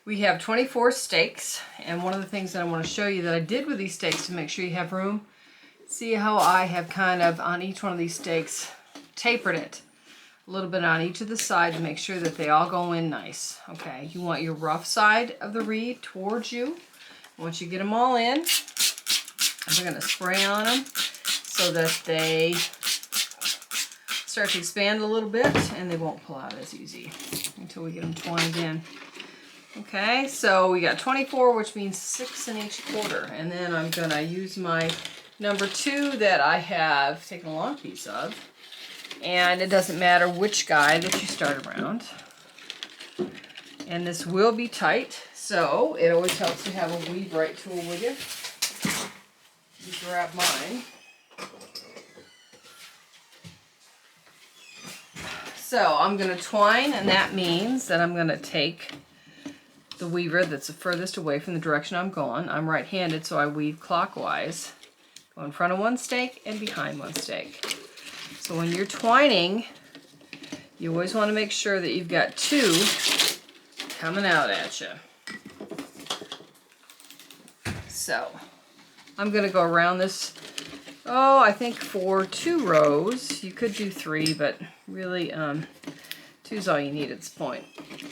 We have 24 stakes, and one of the things that I want to show you that I did with these stakes to make sure you have room, see how I have kind of on each one of these stakes tapered it a little bit on each of the side to make sure that they all go in nice. Okay, you want your rough side of the reed towards you. Once you get them all in, we're going to spray on them so that they start to expand a little bit and they won't pull out as easy until we get them twined in. Okay, so we got 24, which means 6 in each quarter. And then I'm going to use my number 2 that I have taken a long piece of. And it doesn't matter which guy that you start around. And this will be tight, so it always helps to have a weave right tool with you. You grab mine. So I'm going to twine, and that means that I'm going to take the weaver that's the furthest away from the direction I'm going. I'm right-handed, so I weave clockwise. Go in front of one stake and behind one stake. So when you're twining, you always want to make sure that you've got 2 coming out at you. So I'm going to go around this, I think for 2 rows. You could do 3, but really 2 is all you need at this point.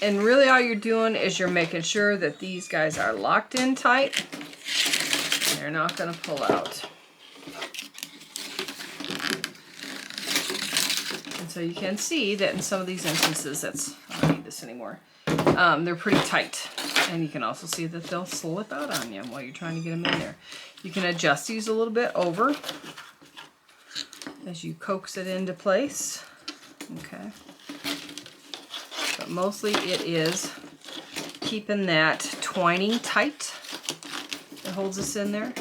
And really all you're doing is you're making sure that these guys are locked in tight and they're not going to pull out. And so you can see that in some of these instances, I don't need this anymore, they're pretty tight. And you can also see that they'll slip out on you while you're trying to get them in there. You can adjust these a little bit over as you coax it into place. Okay. But mostly it is keeping that twining tight that holds us in there.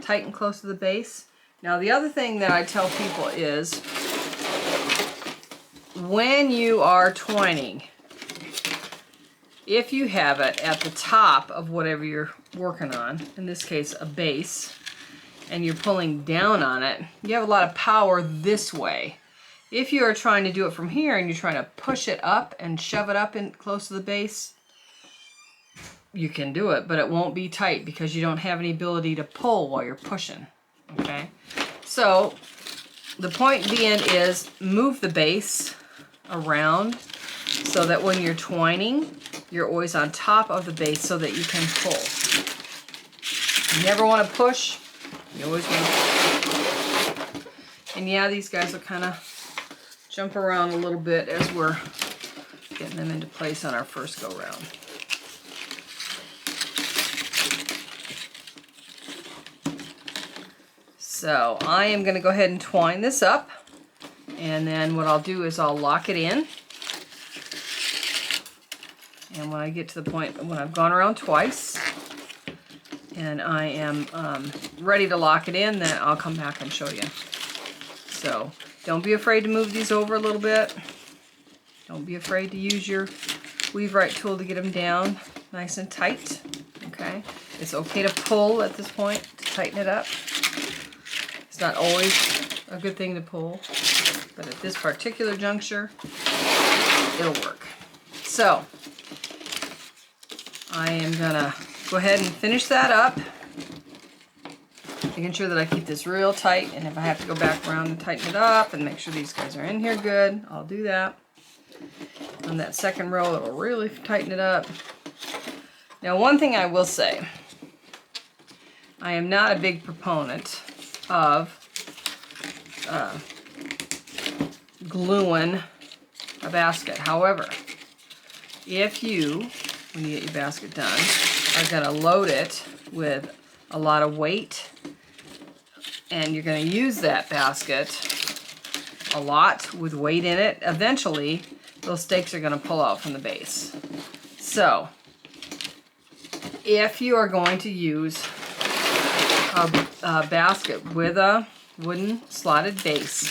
Tight and close to the base. Now the other thing that I tell people is when you are twining, if you have it at the top of whatever you're working on, in this case a base, and you're pulling down on it, you have a lot of power this way. If you are trying to do it from here and you're trying to push it up and shove it up in close to the base, you can do it, but it won't be tight because you don't have any ability to pull while you're pushing. Okay, so the point being is move the base around so that when you're twining, you're always on top of the base so that you can pull. You never want to push, you always want to pull. And yeah, these guys will kind of jump around a little bit as we're getting them into place on our first go round. So I am going to go ahead and twine this up, and then what I'll do is I'll lock it in. And when I get to the point when I've gone around twice and I am ready to lock it in, then I'll come back and show you. So don't be afraid to move these over a little bit. Don't be afraid to use your weave right tool to get them down nice and tight. Okay, it's okay to pull at this point to tighten it up. It's not always a good thing to pull, but at this particular juncture, it'll work. So I am gonna go ahead and finish that up, making sure that I keep this real tight, and if I have to go back around and tighten it up and make sure these guys are in here good, I'll do that. On that second row, it'll really tighten it up. Now, one thing I will say, I am not a big proponent of gluing a basket. However, if you, when you get your basket done, are going to load it with a lot of weight, and you're going to use that basket a lot with weight in it, eventually those stakes are going to pull out from the base. So if you are going to use a basket with a wooden slotted base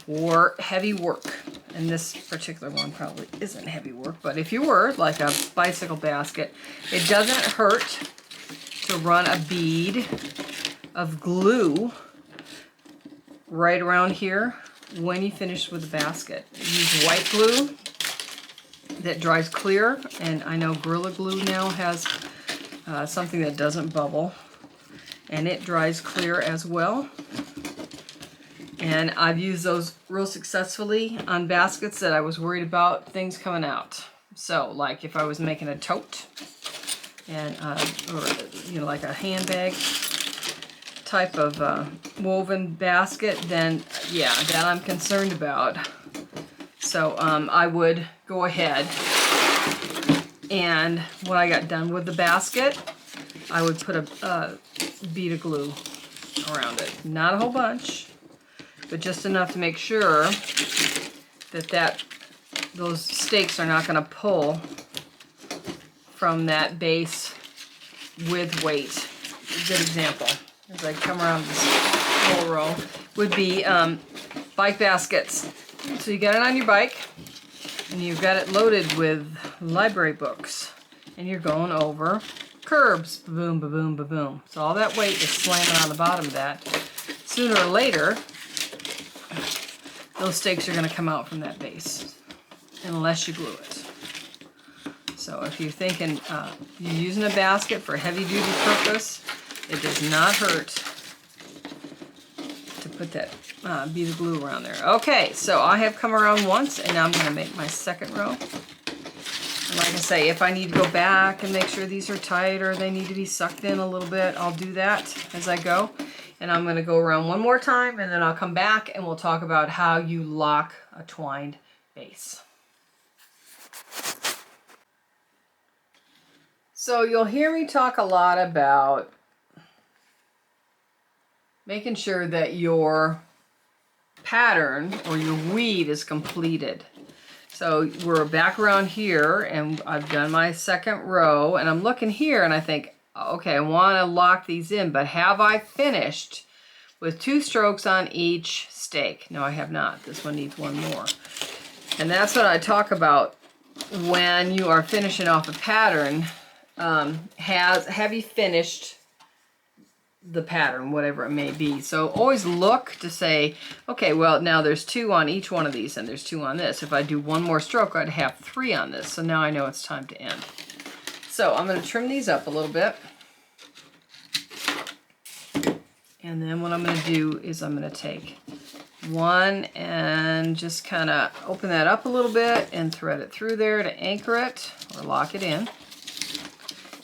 for heavy work, and this particular one probably isn't heavy work, but if you were, like a bicycle basket, it doesn't hurt to run a bead of glue right around here when you finish with the basket. Use white glue. that dries clear, and I know Gorilla Glue now has something that doesn't bubble, and it dries clear as well. And I've used those real successfully on baskets that I was worried about things coming out. So like if I was making a tote, and or you know, like a handbag type of woven basket, then yeah, that I'm concerned about. So I would go ahead, and when I got done with the basket, I would put a bead of glue around it. Not a whole bunch, but just enough to make sure that those stakes are not going to pull from that base with weight. A good example, as I come around this whole row, would be bike baskets. So you got it on your bike, and you've got it loaded with library books, and you're going over curbs, ba-boom, ba-boom, ba-boom. So all that weight is slamming on the bottom of that. Sooner or later, those stakes are going to come out from that base, unless you glue it. So if you're thinking you're using a basket for heavy-duty purpose, it does not hurt to put that bead of glue around there. Okay, so I have come around once, and now I'm going to make my second row. And like I say, if I need to go back and make sure these are tight or they need to be sucked in a little bit, I'll do that as I go. And I'm going to go around one more time, and then I'll come back and we'll talk about how you lock a twined base. So you'll hear me talk a lot about making sure that your pattern or your weave is completed. So we're back around here, and I've done my second row, and I'm looking here and I think, okay, I want to lock these in, but have I finished with 2 strokes on each stake? No, I have not. This one needs 1 more. And that's what I talk about when you are finishing off a pattern. Have you finished the pattern, whatever it may be? So always look to say, okay, well, now there's 2 on each one of these, and there's 2 on this. If I do 1 more stroke, I'd have 3 on this. So now I know it's time to end. So I'm going to trim these up a little bit. And then what I'm going to do is I'm going to take one and just kind of open that up a little bit and thread it through there to anchor it or lock it in.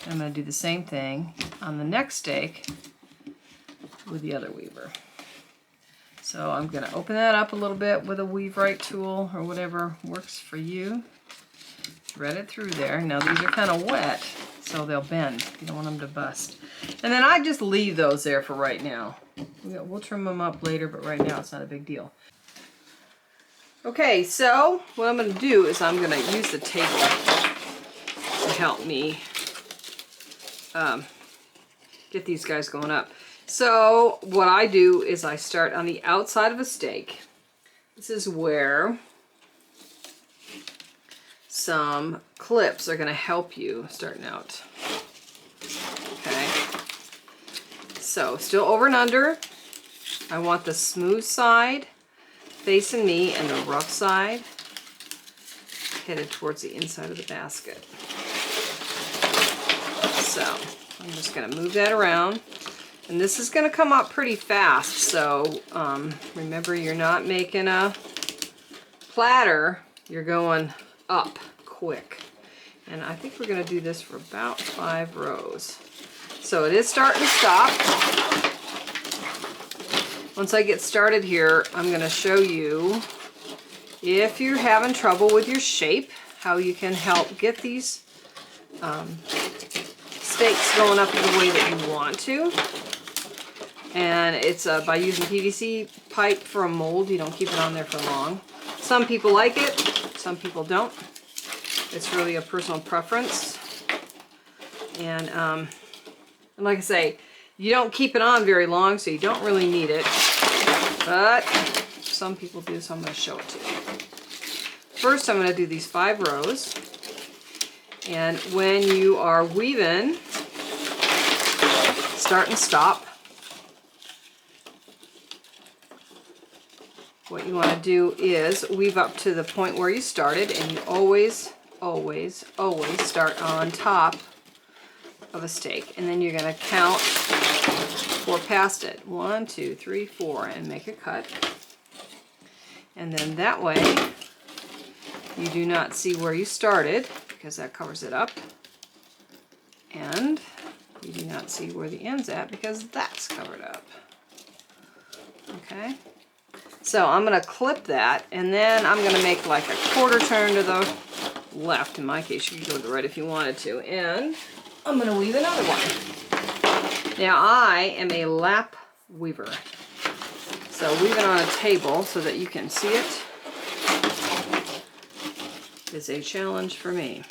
And I'm going to do the same thing on the next stake with the other weaver. So I'm going to open that up a little bit with a weave right tool or whatever works for you. Thread it through there. Now these are kind of wet, so they'll bend. You don't want them to bust. And then I just leave those there for right now. We'll trim them up later, but right now it's not a big deal. Okay, so what I'm going to do is I'm going to use the table to help me get these guys going up. So what I do is I start on the outside of a stake. This is where some clips are going to help you starting out. Okay. So still over and under. I want the smooth side facing me and the rough side headed towards the inside of the basket. So I'm just going to move that around. And this is going to come up pretty fast, so remember, you're not making a platter, you're going up quick. And I think we're going to do this for about 5 rows. So it is starting to stop. Once I get started here, I'm going to show you, if you're having trouble with your shape, how you can help get these stakes going up in the way that you want to. And it's by using PVC pipe for a mold. You don't keep it on there for long. Some people like it, some people don't. It's really a personal preference. And like I say, you don't keep it on very long, so you don't really need it. But some people do, so I'm going to show it to you. First, I'm going to do these 5 rows. And when you are weaving, start and stop. What you want to do is weave up to the point where you started, and you always always, always start on top of a stake. And then you're going to count 4 past it. 1, 2, 3, 4, and make a cut. And then that way you do not see where you started, because that covers it up. And you do not see where the end's at, because that's covered up. Okay? So I'm going to clip that, and then I'm going to make like a quarter turn to the left. In my case, you could go to the right if you wanted to. And I'm going to weave another one. Now I am a lap weaver. So weave it on a table so that you can see it is a challenge for me.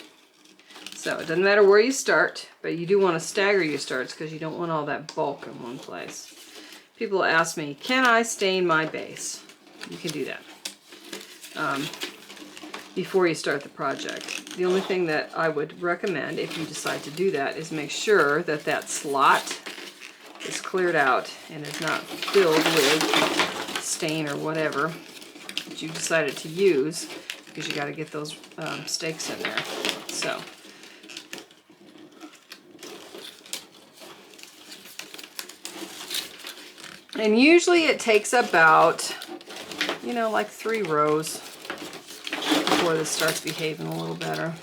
So it doesn't matter where you start, but you do want to stagger your starts because you don't want all that bulk in one place. People ask me, can I stain my base? You can do that before you start the project. The only thing that I would recommend if you decide to do that is make sure that that slot is cleared out and is not filled with stain or whatever that you decided to use, because you got to get those stakes in there. So. And usually it takes about, you know, like 3 rows before this starts behaving a little better.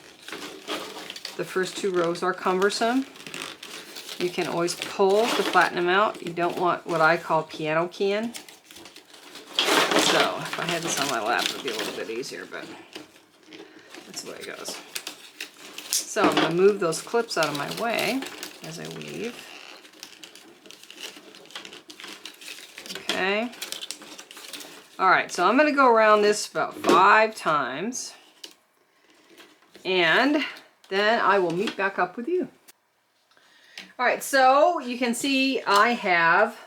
The first 2 rows are cumbersome. You can always pull to flatten them out. You don't want what I call piano keying. So if I had this on my lap, it would be a little bit easier, but that's the way it goes. So I'm going to move those clips out of my way as I weave. Okay. Alright, so I'm going to go around this about 5 times, and then I will meet back up with you. Alright, so you can see I have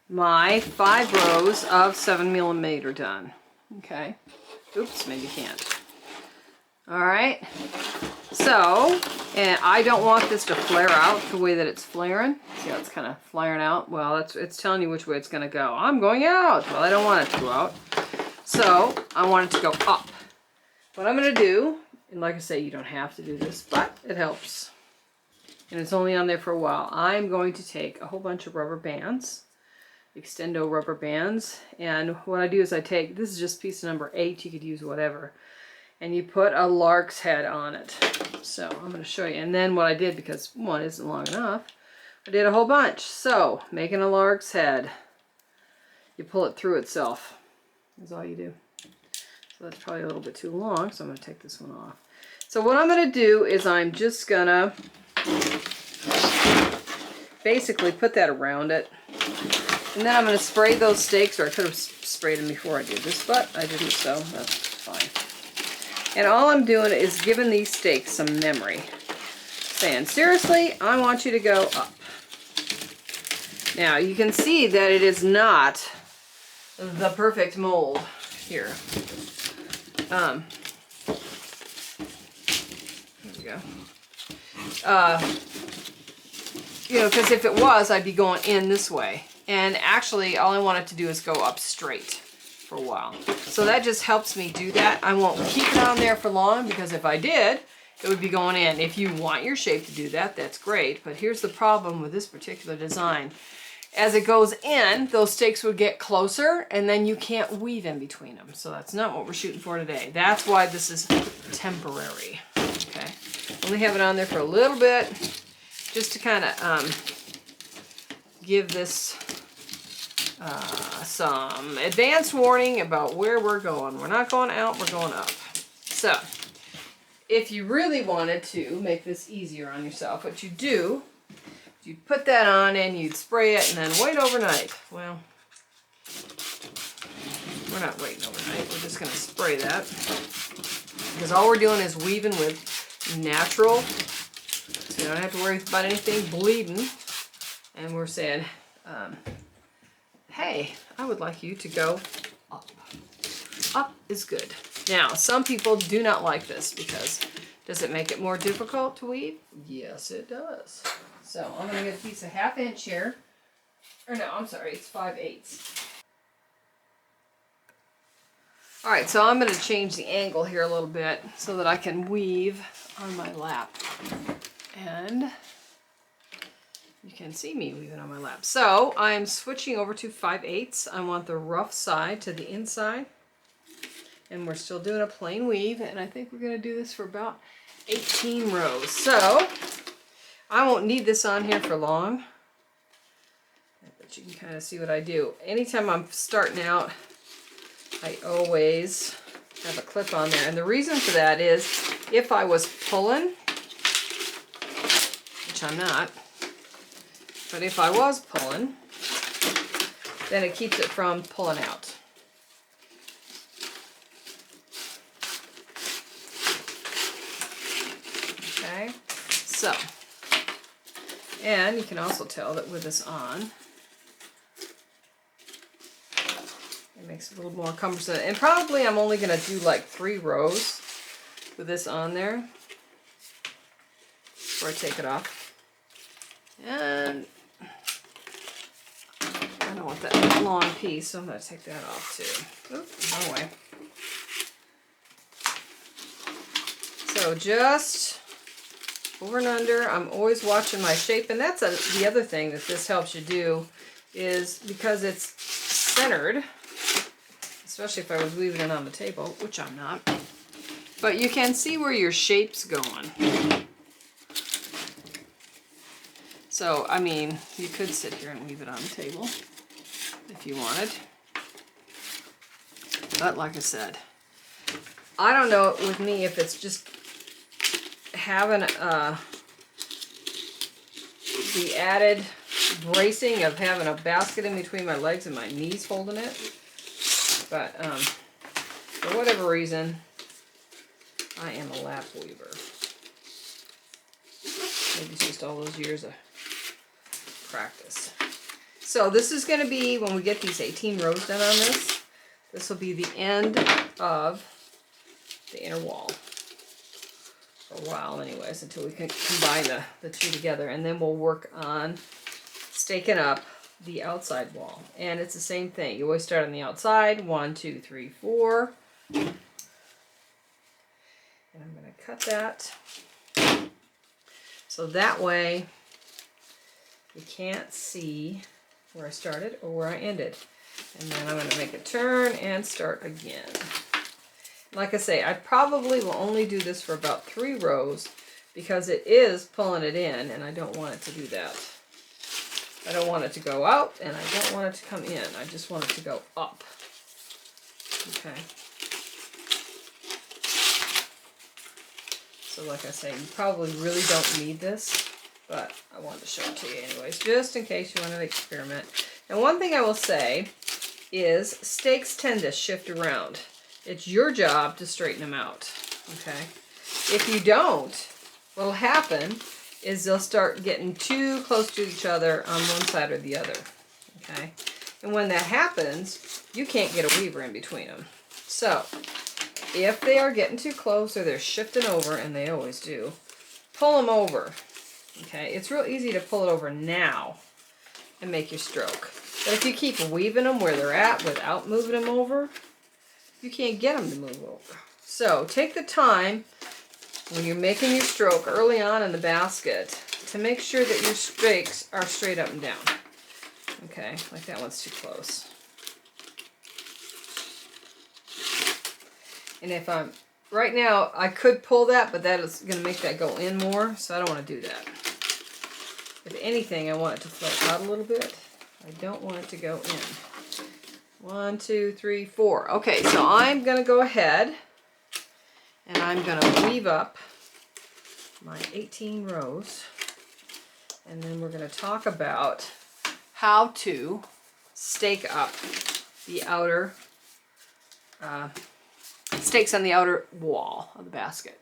my 5 rows of 7mm done. Okay. Oops, maybe you can't. Alright. So, and I don't want this to flare out the way that it's flaring. See how it's kind of flaring out? Well, it's telling you which way it's going to go. I'm going out. Well, I don't want it to go out. So, I want it to go up. What I'm going to do, and like I say, you don't have to do this, but it helps. And it's only on there for a while. I'm going to take a whole bunch of rubber bands, extendo rubber bands, and what I do is I take, this is just piece number 8, you could use whatever, and you put a lark's head on it. So I'm going to show you. And then what I did, because one isn't long enough, I did a whole bunch. So making a lark's head, you pull it through itself, is all you do. So that's probably a little bit too long, so I'm going to take this one off. So what I'm going to do is I'm just going to basically put that around it. And then I'm going to spray those stakes, or I could have sprayed them before I did this, but I didn't, so that's fine. And all I'm doing is giving these stakes some memory. Saying, seriously, I want you to go up. Now, you can see that it is not the perfect mold here. Here we go. You know, because if it was, I'd be going in this way. And actually, all I want it to do is go up straight for a while. So that just helps me do that. I won't keep it on there for long, because if I did, it would be going in. If you want your shape to do that, that's great. But here's the problem with this particular design. As it goes in, those stakes would get closer, and then you can't weave in between them. So that's not what we're shooting for today. That's why this is temporary. Okay. Only have it on there for a little bit, just to kind of give this some advance warning about where we're going. We're not going out, we're going up. So, if you really wanted to make this easier on yourself, what you do, you'd put that on and you'd spray it and then wait overnight. Well, we're not waiting overnight, we're just going to spray that. Because all we're doing is weaving with natural, so you don't have to worry about anything bleeding. And we're saying, hey, I would like you to go up. Up is good. Now, some people do not like this, because does it make it more difficult to weave? Yes, it does. So I'm going to get a piece of 1/2 inch here. Or no, I'm sorry, it's 5/8. All right, so I'm going to change the angle here a little bit so that I can weave on my lap. And you can see me weaving on my lap. So I'm switching over to 5/8. I want the rough side to the inside. And we're still doing a plain weave. And I think we're going to do this for about 18 rows. So I won't need this on here for long. But you can kind of see what I do. Anytime I'm starting out, I always have a clip on there. And the reason for that is if I was pulling, which I'm not, but if I was pulling, then it keeps it from pulling out. Okay, so, and you can also tell that with this on, it makes it a little more cumbersome. And probably I'm only going to do like 3 rows with this on there before I take it off. And I don't want that long piece, so I'm going to take that off too. Oops, wrong way. So just over and under. I'm always watching my shape, and that's the other thing that this helps you do is because it's centered, especially if I was weaving it on the table, which I'm not. But you can see where your shape's going. So, I mean, you could sit here and weave it on the table if you wanted. But like I said, I don't know with me if it's just having the added bracing of having a basket in between my legs and my knees holding it. But for whatever reason, I am a lap weaver. Maybe it's just all those years of practice. So this is going to be, when we get these 18 rows done on this, this will be the end of the inner wall. For a while anyways, until we can combine the two together. And then we'll work on staking up the outside wall. And it's the same thing. You always start on the outside. 1, 2, 3, 4. And I'm going to cut that. So that way you can't see where I started or where I ended. And then I'm going to make a turn and start again. Like I say, I probably will only do this for about 3 rows because it is pulling it in and I don't want it to do that. I don't want it to go out and I don't want it to come in. I just want it to go up. Okay. So like I say, you probably really don't need this, but I wanted to show it to you anyways, just in case you want to experiment. And one thing I will say is stakes tend to shift around. It's your job to straighten them out, okay? If you don't, what'll happen is they'll start getting too close to each other on one side or the other, okay? And when that happens, you can't get a weaver in between them. So, if they are getting too close or they're shifting over, and they always do, pull them over, okay? It's real easy to pull it over now and make your stroke. But if you keep weaving them where they're at without moving them over, you can't get them to move over. So take the time when you're making your stroke early on in the basket to make sure that your stakes are straight up and down. Okay, like that one's too close. And if I'm, right now I could pull that, but that is going to make that go in more, so I don't want to do that. If anything, I want it to float out a little bit. I don't want it to go in. 1, 2, 3, 4. Okay, so I'm going to go ahead and I'm going to weave up my 18 rows. And then we're going to talk about how to stake up the outer, stakes on the outer wall of the basket.